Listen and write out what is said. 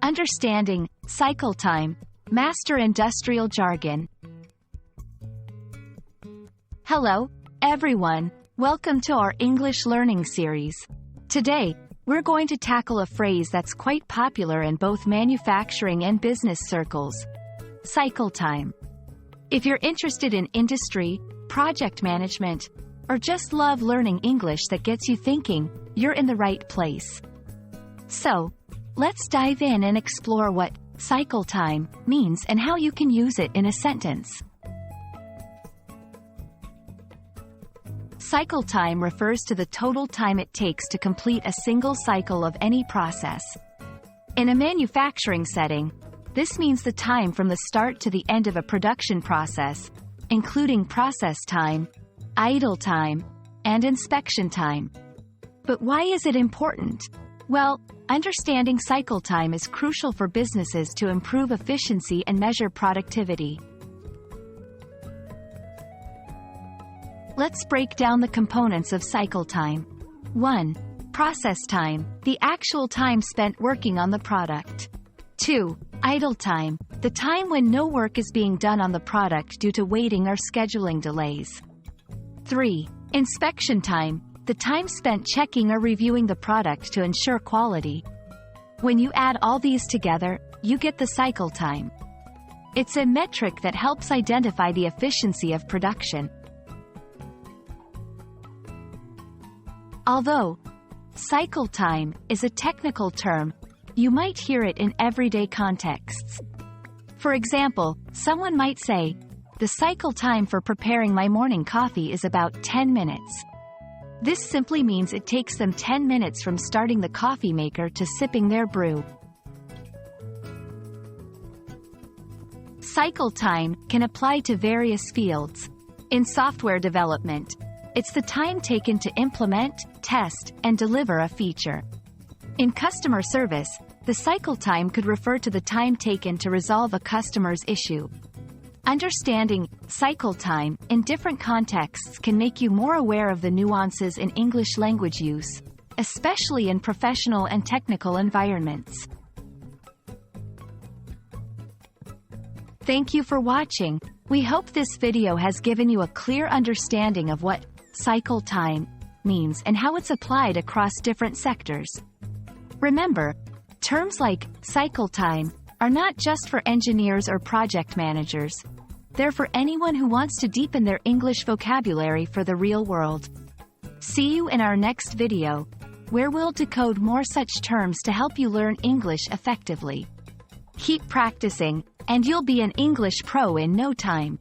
Understanding cycle time. Master industrial jargon. Hello, everyone. Welcome to our English learning series. Today, we're going to tackle a phrase that's quite popular in both manufacturing and business circles: cycle time. If you're interested in industry, project management, or just love learning English that gets you thinking, you're in the right place. So, let's dive in and explore what cycle time means and how you can use it in a sentence. Cycle time refers to the total time it takes to complete a single cycle of any process. In a manufacturing setting, this means the time from the start to the end of a production process, including process time, idle time, and inspection time. But why is it important? Well, understanding cycle time is crucial for businesses to improve efficiency and measure productivity. Let's break down the components of cycle time. 1. Process time, the actual time spent working on the product. 2. Idle time, the time when no work is being done on the product due to waiting or scheduling delays. 3. Inspection time, the time spent checking or reviewing the product to ensure quality. When you add all these together, you get the cycle time. It's a metric that helps identify the efficiency of production. Although cycle time is a technical term, you might hear it in everyday contexts. For example, someone might say, "The cycle time for preparing my morning coffee is about 10 minutes. This simply means it takes them 10 minutes from starting the coffee maker to sipping their brew. Cycle time can apply to various fields. In software development, it's the time taken to implement, test, and deliver a feature. In customer service, the cycle time could refer to the time taken to resolve a customer's issue. Understanding cycle time in different contexts can make you more aware of the nuances in English language use, especially in professional and technical environments. Thank you for watching. We hope this video has given you a clear understanding of what cycle time means and how it's applied across different sectors. Remember, terms like cycle time are not just for engineers or project managers. They're for anyone who wants to deepen their English vocabulary for the real world. See you in our next video, where we'll decode more such terms to help you learn English effectively. Keep practicing, and you'll be an English pro in no time.